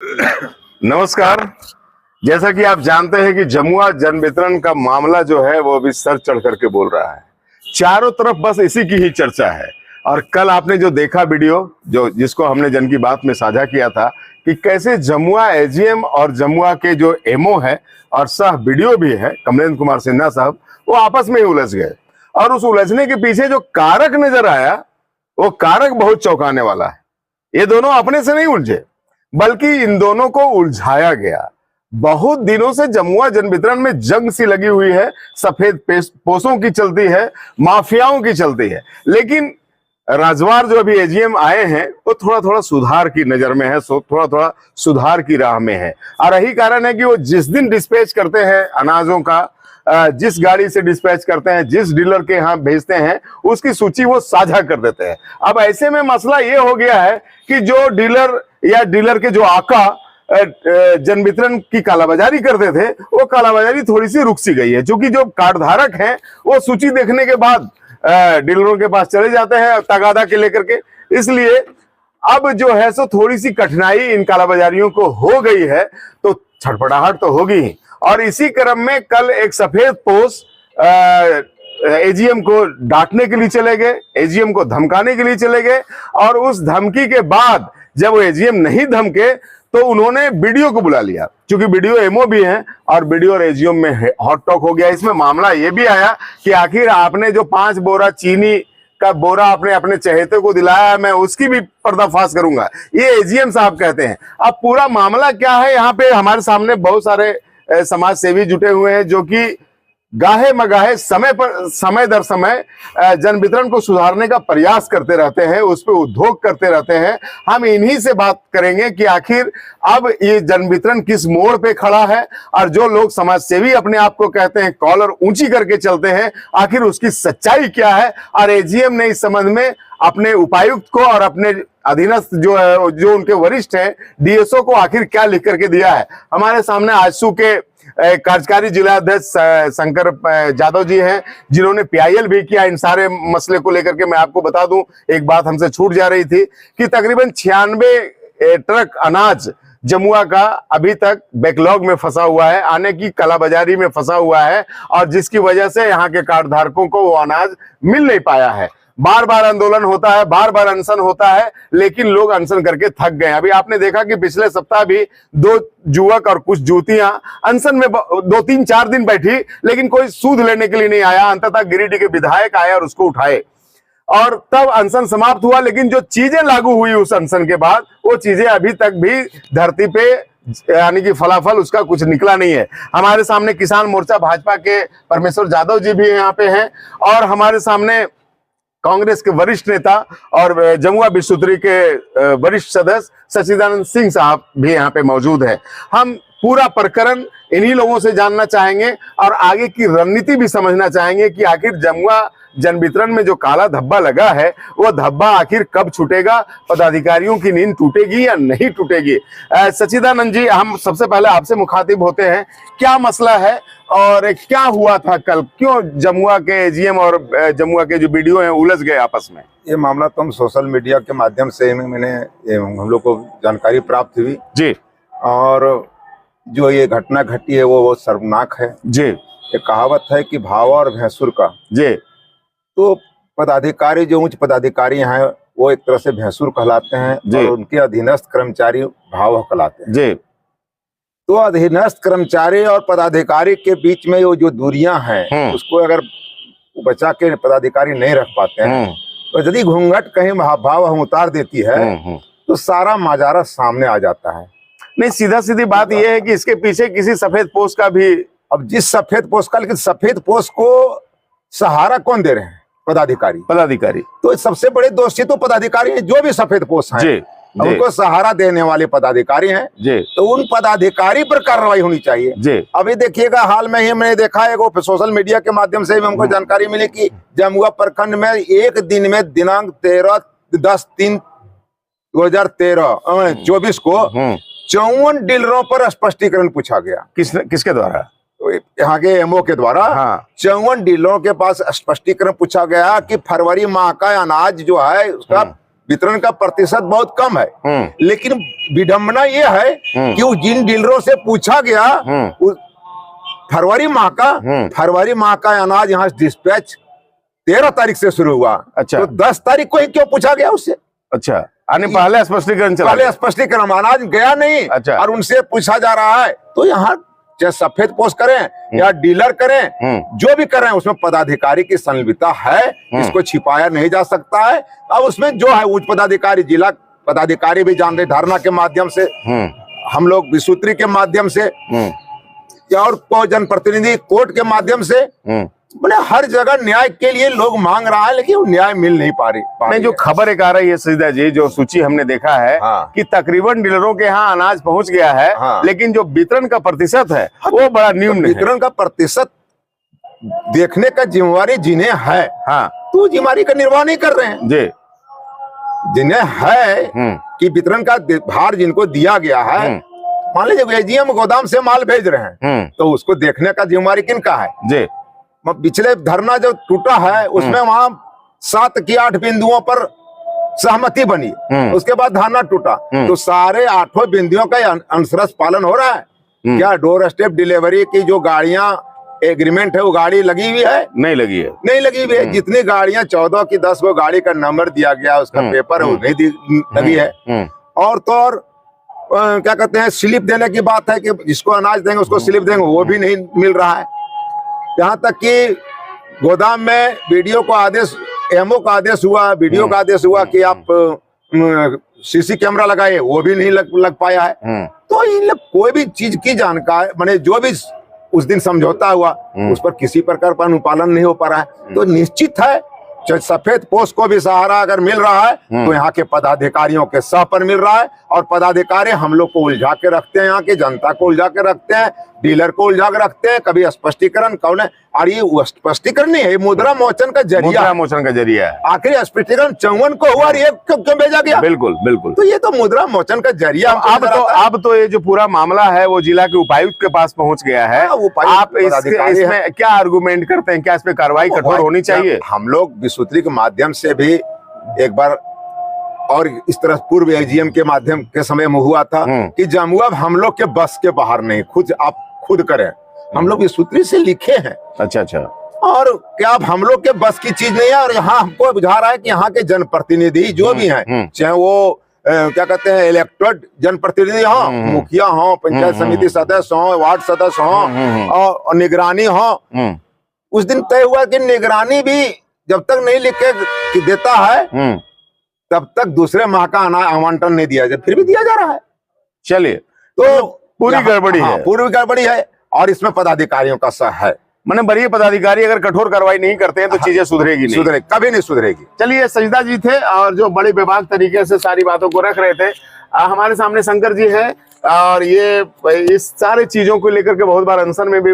नमस्कार। जैसा कि आप जानते हैं कि जमुआ जन वितरण का मामला जो है वो अभी सर चढ़ करके बोल रहा है। चारों तरफ बस इसी की ही चर्चा है। और कल आपने जो देखा वीडियो जो जिसको हमने जन की बात में साझा किया था कि कैसे जमुआ एजीएम और जमुआ के जो एमओ है और सह वीडियो भी है कमलेंद्र कुमार सिन्हा साहब, वो आपस में ही उलझ गए। और उस उलझने के पीछे जो कारक नजर आया वो कारक बहुत चौंकाने वाला है। ये दोनों अपने से नहीं उलझे, बल्कि इन दोनों को उलझाया गया। बहुत दिनों से जमुआ जन वितरण में जंग सी लगी हुई है, सफेद पोसों की चलती है, माफियाओं की चलती है। लेकिन राजवार जो अभी एजीएम आए हैं वो थोड़ा थोड़ा सुधार की नजर में है, थोड़ा थोड़ा सुधार की राह में है। और यही कारण है कि वो जिस दिन डिस्पैच करते हैं अनाजों का, जिस गाड़ी से डिस्पैच करते हैं, जिस डीलर के यहाँ भेजते हैं, उसकी सूची वो साझा कर देते हैं। अब ऐसे में मसला ये हो गया है कि जो डीलर या डीलर के जो आका जन वितरण की कालाबाजारी करते थे, वो कालाबाजारी थोड़ी सी रुक सी गई है। क्योंकि जो कार्ड धारक हैं वो सूची देखने के बाद डीलरों के पास चले जाते हैं तगादा के लेकर के। इसलिए अब जो है सो थोड़ी सी कठिनाई इन कालाबाजारियों को हो गई है, तो छटपटाहट तो होगी ही। और इसी क्रम में कल एक सफेद पोस एजीएम को डांटने के लिए चले गए, एजीएम को धमकाने के लिए चले गए। और उस धमकी के बाद जब वो एजीएम नहीं धमके तो उन्होंने वीडियो को बुला लिया, क्योंकि वीडियो एमओ भी है और वीडियो और एजीएम में हॉट टॉक हो गया। इसमें मामला ये भी आया कि आखिर आपने जो 5 बोरा चीनी का बोरा आपने अपने चहेते को दिलाया, मैं उसकी भी पर्दाफाश करूंगा, ये एजीएम साहब कहते हैं। अब पूरा मामला क्या है, यहाँ पे हमारे सामने बहुत सारे समाज सेवी जुटे हुए हैं जो कि गाहे मगाहे समय दर समय जन वितरण को सुधारने का प्रयास करते रहते हैं, उस पर उद्योग करते रहते हैं। हम इन्हीं से बात करेंगे कि आखिर अब ये जन वितरण किस मोड़ पे खड़ा है, और जो लोग समाज सेवी अपने आप को कहते हैं, कॉलर ऊंची करके चलते हैं, आखिर उसकी सच्चाई क्या है। और एजीएम ने इस संबंध में अपने उपायुक्त को और अपने अधीनस्थ जो है, जो उनके वरिष्ठ हैं, डीएसओ को आखिर क्या लिख करके दिया है। हमारे सामने आजसू के कार्यकारी जिलाध्यक्ष शंकर यादव जी हैं, जिन्होंने पीआईएल भी किया इन सारे मसले को लेकर के। मैं आपको बता दूं, एक बात हमसे छूट जा रही थी कि तकरीबन 96 ट्रक अनाज जमुआ का अभी तक बैकलॉग में फंसा हुआ है, आने की कालाबाजारी में फंसा हुआ है, और जिसकी वजह से यहाँ के कार्ड धारकों को वो अनाज मिल नहीं पाया है। बार बार आंदोलन होता है, बार बार अनशन होता है, लेकिन लोग अनशन करके थक गए। अभी आपने देखा कि पिछले सप्ताह भी 2 युवक और कुछ जुतियां अनशन में 2-3-4 दिन बैठी, लेकिन कोई सूद लेने के लिए नहीं आया। अंततः गिरिडीह के विधायक आए और उसको उठाए, और तब अनशन समाप्त हुआ। लेकिन जो चीजें लागू हुई उस अनशन के बाद, वो चीजें अभी तक भी धरती पे यानी कि फलाफल उसका कुछ निकला नहीं है। हमारे सामने किसान मोर्चा भाजपा के परमेश्वर यादव जी भी यहाँ पे हैं, और हमारे सामने कांग्रेस के वरिष्ठ नेता और जमुआ विश्वविद्यालय के वरिष्ठ सदस्य सचिदानंद सिंह साहब भी यहाँ पे मौजूद है। हम पूरा प्रकरण इन्हीं लोगों से जानना चाहेंगे और आगे की रणनीति भी समझना चाहेंगे कि आखिर जमुआ जन वितरण में जो काला धब्बा लगा है, वो धब्बा आखिर कब छूटेगा, पदाधिकारियों की नींद टूटेगी या नहीं टूटेगी। सचिदानंद जी, हम सबसे पहले आपसे मुखातिब होते हैं, क्या मसला है और क्या हुआ था कल, क्यों जमुआ के एजीएम और जमुआ के जो वीडियो हैं उलझ गए आपस में? ये मामला तो हम सोशल मीडिया के माध्यम से हम लोग को जानकारी प्राप्त हुई जी, और जो ये घटना घटी है वो शर्मनाक है जी। ये कहावत है कि भावा और भैंसुर का जी। तो पदाधिकारी, जो उच्च पदाधिकारी हैं वो एक तरह से भैंसुर कहलाते हैं और उनके अधीनस्थ कर्मचारी भाव कहलाते हैं जी। तो अधीनस्थ कर्मचारी और पदाधिकारी के बीच में वो जो दूरियां हैं उसको अगर बचा के पदाधिकारी नहीं रख पाते हैं, तो यदि घूंघट कहीं भाव हम उतार देती है तो सारा माजारा सामने आ जाता है। नहीं, सीधा सीधी बात यह है कि इसके पीछे किसी सफेद पोस्ट का भी, अब जिस सफेद पोस्ट का, लेकिन सफेद पोस्ट को सहारा कौन दे रहे हैं? पदाधिकारी। तो सबसे बड़े दोषी तो पदाधिकारी हैं, जो भी सफेद पोस्ट हैं जी, उनको सहारा देने वाले पदाधिकारी हैं जी। तो उन पदाधिकारी पर कार्रवाई होनी चाहिए जी। अभी देखिएगा, हाल में ही मैंने देखा है, वो सोशल मीडिया के माध्यम से भी हमको जानकारी मिली कि जमुआ प्रखंड में एक दिन में दिनांक 13/10/2024 को 54 डीलरों पर स्पष्टीकरण पूछा गया। किसके द्वारा? यहाँ के एमओ के द्वारा 54 डीलरों के पास स्पष्टीकरण पूछा गया कि फरवरी माह का अनाज जो है उसका वितरण का प्रतिशत बहुत कम है। लेकिन विडंबना ये है कि उस जिन डीलरों से पूछा गया फरवरी माह का अनाज यहाँ डिस्पैच 13 तारीख से शुरू हुआ। अच्छा। तो 10 तारीख को ही क्यों पूछा गया उससे? अच्छा, पहले स्पष्टीकरण अनाज गया नहीं। अच्छा। और उनसे पूछा जा रहा है। तो यहाँ चाहे सफेद पोस्ट करें या डीलर करें, जो भी करें, उसमें पदाधिकारी की संलिप्तता है, इसको छिपाया नहीं जा सकता है। अब उसमें जो है उच्च पदाधिकारी, जिला पदाधिकारी भी जान रहे, धरना के माध्यम से, हम लोग विसूत्री के माध्यम से, और जनप्रतिनिधि कोर्ट के माध्यम से, मैंने हर जगह न्याय के लिए लोग मांग रहा है, लेकिन न्याय मिल नहीं पा रही। नहीं, जो खबर एक आ रही है सीधा जी, जो सूची हमने देखा है कि तकरीबन डीलरों के यहाँ अनाज पहुंच गया है, लेकिन जो वितरण का प्रतिशत है वो बड़ा न्यून है। वितरण का प्रतिशत देखने का जिम्मेवारी जिन्हें है, तो जिम्मेवारी का निर्वाह नहीं कर रहे हैं जी। जिन्हें है कि वितरण का भार जिनको दिया गया है, मान लीजिए एजीएम गोदाम से माल भेज रहे हैं, तो उसको देखने का जिम्मेवारी किनका है जी? पिछले धरना जो टूटा है उसमें वहां 7 की 8 बिंदुओं पर सहमति बनी, उसके बाद धरना टूटा, तो सारे 8 बिंदुओं का अंशरस पालन हो रहा है क्या? डोर स्टेप डिलीवरी की जो गाड़ियां एग्रीमेंट है, वो गाड़ी लगी हुई है? नहीं लगी है, नहीं लगी हुई है। जितनी गाड़ियां 14 की 10 को गाड़ी का नंबर दिया गया, उसका पेपर है, वो नहीं लगी है। और तो और क्या कहते हैं, स्लिप देने की बात है कि जिसको अनाज देंगे उसको स्लिप देंगे, वो भी नहीं मिल रहा है। यहाँ तक कि गोदाम में वीडियो का आदेश, एमओ का आदेश हुआ, वीडियो का आदेश हुआ कि आप सीसी कैमरा लगाइए, वो भी नहीं लग पाया है। तो इन कोई भी चीज की जानकारी, माने जो भी उस दिन समझौता हुआ, उस पर किसी प्रकार का अनुपालन नहीं हो पा रहा है। तो निश्चित है सफेद पोस्ट को भी सहारा अगर मिल रहा है, तो यहाँ के पदाधिकारियों के सह पर मिल रहा है। और पदाधिकारी हम लोग को उलझा के रखते हैं, यहाँ की जनता को उलझा के रखते हैं, डीलर को उलझा के रखते हैं। कभी स्पष्टीकरण कौन है, और ये स्पष्टीकरण नहीं है, मुद्रा मोचन का जरिया, मुद्रा मोचन का जरिया है। आखिर स्पष्टीकरण 54 को हुआ और ये क्यों भेजा गया? बिल्कुल बिल्कुल। तो ये तो मुद्रा मोचन का जरिया। अब तो ये जो पूरा मामला है वो जिला के उपायुक्त के पास पहुंच गया है। आप इसमें क्या आर्गुमेंट करते हैं? क्या इस पे कार्रवाई कठोर होनी चाहिए? हम लोग विसूत्री के माध्यम से भी एक बार, और इस तरह पूर्व एजीएम के माध्यम के समय में हुआ था कि जमुआ हम लोग के बस के बाहर नहीं, खुद आप खुद करें। हम लोग विसूत्री से लिखे हैं। अच्छा अच्छा। और क्या अब हम लोग के बस की चीज नहीं है। और यहाँ हमको बुझा रहा है कि यहाँ के जनप्रतिनिधि जो भी हैं, चाहे वो क्या कहते हैं इलेक्टेड जनप्रतिनिधि हो, मुखिया हो, पंचायत समिति सदस्य हो, वार्ड सदस्य हो, और निगरानी हो, उस दिन तय हुआ कि निगरानी भी जब तक नहीं लिख के देता है तब तक दूसरे माह का आवंटन नहीं दिया जाए, फिर भी दिया जा रहा है। चलिए, तो पूरी गड़बड़ी है, पूरी गड़बड़ी है। और इसमें पदाधिकारियों का सह है। मैंने बड़ी पदाधिकारी अगर कठोर कार्रवाई नहीं करते हैं तो चीजें सुधरेगी नहीं, कभी नहीं सुधरेगी। चलिए, सजदा जी थे और जो बड़े बेबाक तरीके से सारी बातों को रख रहे थे। हमारे सामने शंकर जी है, और ये इस सारी चीजों को लेकर के बहुत बार अनशन में भी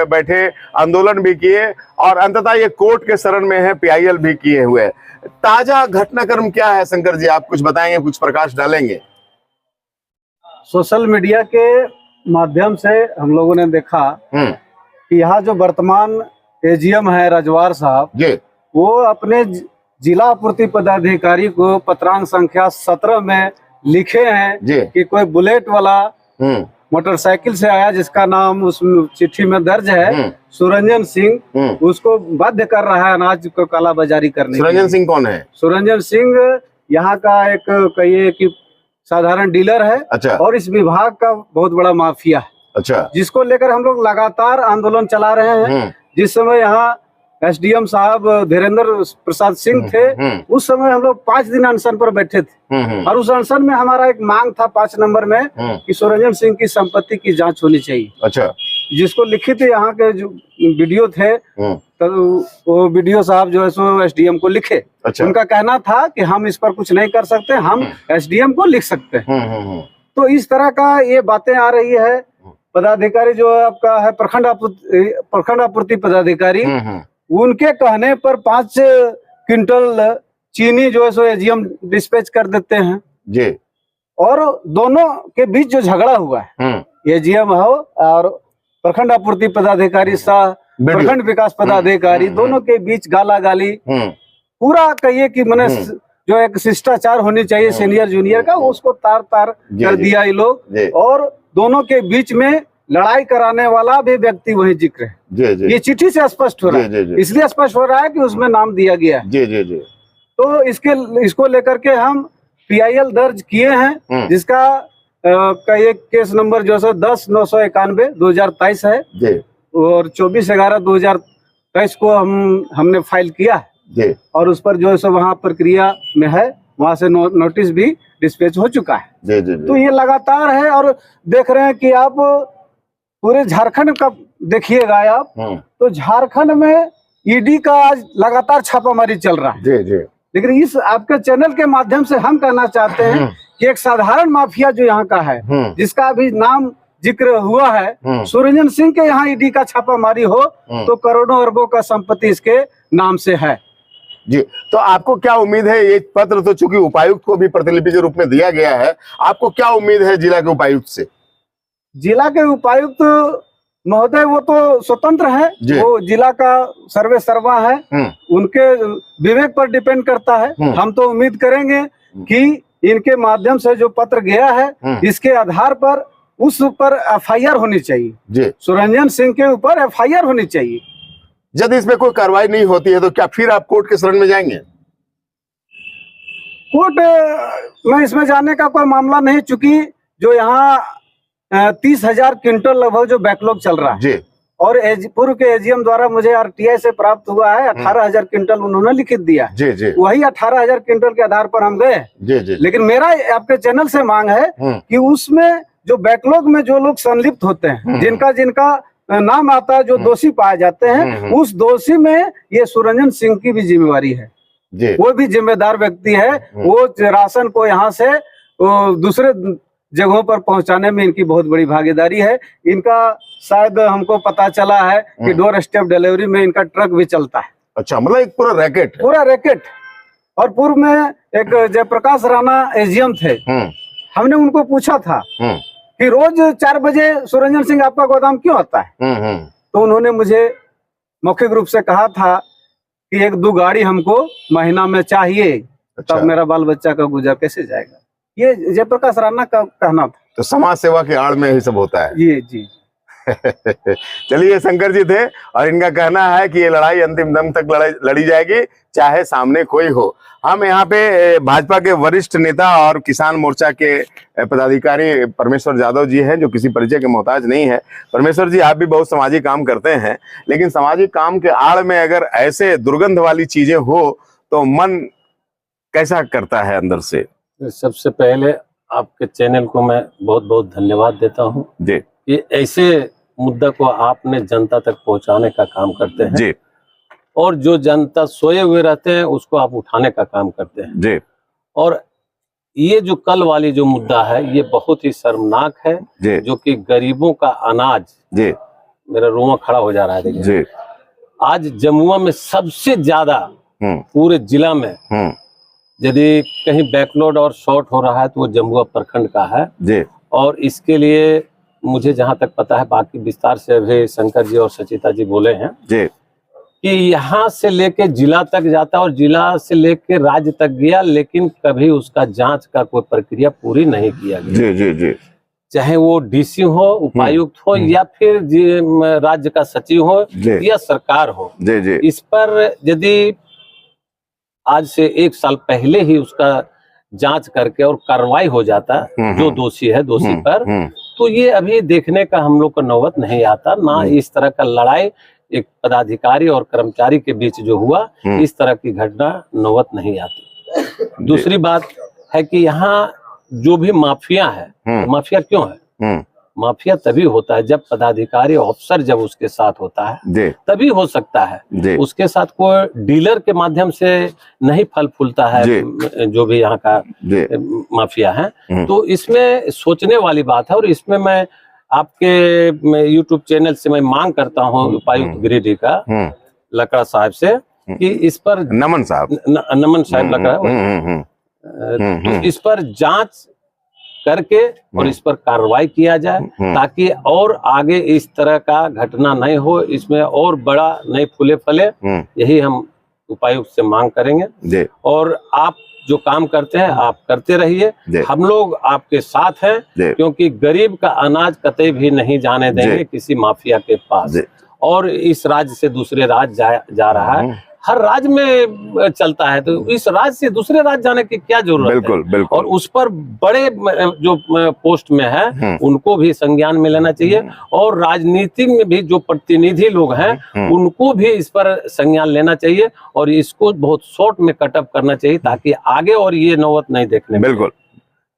बैठे, आंदोलन भी किए, और अंततः ये कोर्ट के शरण में है, PIL भी किए हुए। ताजा घटनाक्रम क्या है शंकर जी, आप कुछ बताएंगे, कुछ प्रकाश डालेंगे? सोशल मीडिया के माध्यम से हम लोगों ने देखा कि यहाँ जो वर्तमान एजीएम है रजवार साहब, वो अपने जिला आपूर्ति पदाधिकारी को पत्रांक संख्या 17 में लिखे हैं कि कोई बुलेट वाला मोटरसाइकिल से आया, जिसका नाम उस चिट्ठी में दर्ज है सुरंजन सिंह, उसको बाध्य कर रहा है अनाज को कालाबाजारी करने। सुरंजन सिंह कौन है? सुरंजन सिंह यहाँ का एक कहिए कि साधारण डीलर है। अच्छा। और इस विभाग का बहुत बड़ा माफिया है। अच्छा। जिसको लेकर हम लोग लगातार आंदोलन चला रहे हैं। जिस समय यहाँ SDM साहब धीरेन्द्र प्रसाद सिंह थे, उस समय हम लोग 5 दिन अनशन पर बैठे थे। और उस अनशन में हमारा एक मांग था 5 नंबर में कि सुरंजन सिंह की संपत्ति की जांच होनी चाहिए। अच्छा। जिसको लिखित यहाँ के जो वीडियो थे, तो वो वीडियो साहब जो है सो SDM को लिखे। अच्छा। उनका कहना था कि हम इस पर कुछ नहीं कर सकते, हम SDM को लिख सकते हैं। तो इस तरह का ये बातें आ रही है। पदाधिकारी जो है आपका है प्रखंड आपूर्ति पदाधिकारी, उनके कहने पर 5 क्विंटल चीनी जो है सो एजीएम डिस्पैच कर देते हैं जी। और दोनों के बीच जो झगड़ा हुआ है, एजीएम हो और प्रखंड आपूर्ति पदाधिकारी सह प्रखंड विकास पदाधिकारी, दोनों के बीच गाला गाली, पूरा कहिए कि मैंने जो एक शिष्टाचार होनी चाहिए सीनियर जूनियर का, उसको तार तार कर दिया ये लोग। और दोनों के बीच में लड़ाई कराने वाला भी व्यक्ति वही जिक्र है। ये चिट्ठी से स्पष्ट हो रहा है, इसलिए स्पष्ट हो रहा है कि उसमें नाम दिया गया है। तो इसको लेकर के हम PIL दर्ज किए हैं, जिसका का एक केस नंबर जो है 10/991/2023 है और 24/11/2023 को हमने फाइल किया है और उस पर जो है सो वहाँ प्रक्रिया में है, वहाँ से नोटिस भी डिस्पैच हो चुका है। तो ये लगातार है और देख रहे हैं कि आप पूरे झारखंड का देखिएगा आप, तो झारखंड में ED का आज लगातार छापामारी चल रहा है। लेकिन इस आपके चैनल के माध्यम से हम कहना चाहते हैं कि एक साधारण माफिया जो यहाँ का है, जिसका अभी नाम जिक्र हुआ है, सुरंजन सिंह के यहाँ ED का छापामारी हो तो करोड़ों अरबों का संपत्ति इसके नाम से है। जी, तो आपको क्या उम्मीद है? ये पत्र तो चूंकि उपायुक्त को भी प्रतिलिपि के रूप में दिया गया है, आपको क्या उम्मीद है जिला के उपायुक्त से? जिला के उपायुक्त महोदय वो तो स्वतंत्र है, वो जिला का सर्वे सर्वा है, उनके विवेक पर डिपेंड करता है। हम तो उम्मीद करेंगे कि इनके माध्यम से जो पत्र गया है, इसके आधार पर उस पर FIR होनी चाहिए। सुरंजन सिंह के ऊपर FIR होनी चाहिए। यदि इसमें कोई कार्रवाई नहीं होती है तो क्या फिर आप कोर्ट के शरण में जाएंगे? कोर्ट में इसमें जाने का कोई मामला नहीं, चूंकि जो यहाँ 30,000 क्विंटल लगभग जो बैकलॉग चल रहा है और पूर्व के AGM द्वारा मुझे RTI से प्राप्त हुआ है 18,000 क्विंटल उन्होंने लिखित दिया। वही 18,000 क्विंटल के आधार पर हम गए। लेकिन मेरा आपके चैनल से मांग है कि उसमें जो बैकलॉग में जो लोग संलिप्त होते हैं, जिनका नाम आता है, जो दोषी पाए जाते हैं, उस दोषी में ये सुरंजन सिंह की भी जिम्मेवारी है। वो भी जिम्मेदार व्यक्ति है। वो राशन को यहाँ से दूसरे जगहों पर पहुंचाने में इनकी बहुत बड़ी भागीदारी है। इनका शायद हमको पता चला है कि डोर स्टेप डिलीवरी में इनका ट्रक भी चलता है। अच्छा, मतलब एक पूरा रैकेट। और पूर्व में एक जयप्रकाश राणा AGM थे, हमने उनको पूछा था कि रोज 4 बजे सुरंजन सिंह आपका गोदाम क्यों आता है? तो उन्होंने मुझे मौखिक रूप से कहा था कि 1-2 गाड़ी हमको महीना में चाहिए। तब मेरा बाल बच्चा का गुजर कैसे जाएगा? ये जयप्रकाश राणा का कहना था। तो समाज सेवा के आड़ में ही सब होता है। जी। चलिए, शंकर जी थे और इनका कहना है कि ये लड़ाई अंतिम दम तक लड़ी जाएगी, चाहे सामने कोई हो। हम यहाँ पे भाजपा के वरिष्ठ नेता और किसान मोर्चा के पदाधिकारी परमेश्वर यादव जी हैं, जो किसी परिचय के मोहताज नहीं है। परमेश्वर जी, आप भी बहुत सामाजिक काम करते हैं, लेकिन सामाजिक काम के आड़ में अगर ऐसे दुर्गंध वाली चीजें हो तो मन कैसा करता है अंदर से? सबसे पहले आपके चैनल को मैं बहुत बहुत धन्यवाद देता हूँ जी, कि ऐसे मुद्दा को आपने जनता तक पहुँचाने का काम करते हैं जी, और जो जनता सोए हुए रहते हैं उसको आप उठाने का काम करते हैं जी। और ये जो कल वाली जो मुद्दा है, ये बहुत ही शर्मनाक है जी, जो कि गरीबों का अनाज जी, मेरा रोआ खड़ा हो जा रहा है जी। आज जमुआ में सबसे ज्यादा पूरे जिला में यदि कहीं बैकलोड और शॉर्ट हो रहा है तो वो जमुआ प्रखंड का है जी। और इसके लिए मुझे जहां तक पता है, बाकी विस्तार से अभी शंकर जी और सचिता जी बोले हैं जी, कि यहाँ से लेके जिला तक जाता और जिला से लेके राज्य तक गया, लेकिन कभी उसका जांच का कोई प्रक्रिया पूरी नहीं किया गया जी। चाहे वो DC हो, उपायुक्त हो, या फिर राज्य का सचिव हो या सरकार हो जी। इस पर यदि आज से 1 साल पहले ही उसका जांच करके और कार्रवाई हो जाता जो दोषी है, दोषी पर, तो ये अभी देखने का हम लोग को नौबत नहीं आता। ना इस तरह का लड़ाई एक पदाधिकारी और कर्मचारी के बीच जो हुआ, इस तरह की घटना नौबत नहीं आती। दूसरी बात है कि यहाँ जो भी माफिया है, माफिया क्यों है? माफिया तभी होता है जब पदाधिकारी अफसर जब उसके साथ होता है, तभी हो सकता है। उसके साथ कोई डीलर के माध्यम से नहीं फल फूलता है जो भी यहाँ का माफिया है। तो इसमें सोचने वाली बात है, और इसमें मैं आपके YouTube चैनल से मैं मांग करता हूँ उपायुक्त गिरिडीह का लकड़ा साहब से कि इस पर नमन साहब लकड़ा, तो इस पर जांच करके और इस पर कार्रवाई किया जाए, ताकि और आगे इस तरह का घटना नहीं हो, इसमें और बड़ा नहीं फूले फले। यही हम उपायुक्त से मांग करेंगे। और आप जो काम करते हैं आप करते रहिए, हम लोग आपके साथ हैं, क्योंकि गरीब का अनाज कतई भी नहीं जाने देंगे किसी माफिया के पास। और इस राज्य से दूसरे राज्य जा रहा है, हर राज्य में चलता है, तो इस राज्य से दूसरे राज्य जाने की क्या जरूरत है? बिल्कुल। और उस पर बड़े जो पोस्ट में है उनको भी संज्ञान में लेना चाहिए, और राजनीति में भी जो प्रतिनिधि लोग हैं उनको भी इस पर संज्ञान लेना चाहिए, और इसको बहुत शॉर्ट में कटअप करना चाहिए ताकि आगे और ये नौबत नहीं देखने। बिल्कुल।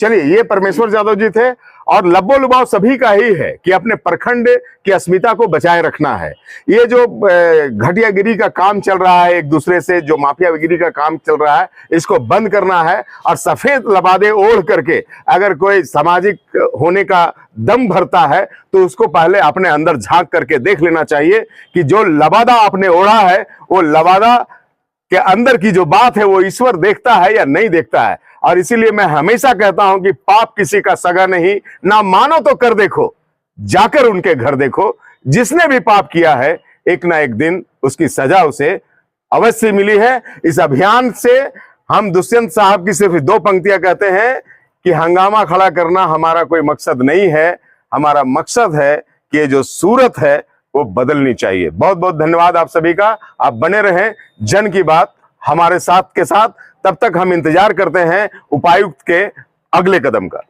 चलिए, ये परमेश्वर यादव जी थे, और लब्बो लुभाव सभी का ही है कि अपने प्रखंड की अस्मिता को बचाए रखना है। ये जो घटियागिरी का काम चल रहा है, एक दूसरे से जो माफियागिरी का काम चल रहा है, इसको बंद करना है। और सफेद लबादे ओढ़ करके अगर कोई सामाजिक होने का दम भरता है तो उसको पहले अपने अंदर झांक करके देख लेना चाहिए कि जो लबादा आपने ओढ़ा है, वो लबादा के अंदर की जो बात है वो ईश्वर देखता है या नहीं देखता है। और इसीलिए मैं हमेशा कहता हूं कि पाप किसी का सगा नहीं, ना मानो तो कर देखो, जाकर उनके घर देखो। जिसने भी पाप किया है एक ना एक दिन उसकी सजा उसे अवश्य मिली है। इस अभियान से हम दुष्यंत साहब की सिर्फ 2 पंक्तियां कहते हैं कि हंगामा खड़ा करना हमारा कोई मकसद नहीं है, हमारा मकसद है कि ये जो सूरत है वो बदलनी चाहिए। बहुत बहुत धन्यवाद आप सभी का। आप बने रहें जन की बात हमारे साथ के साथ। तब तक हम इंतजार करते हैं उपायुक्त के अगले कदम का।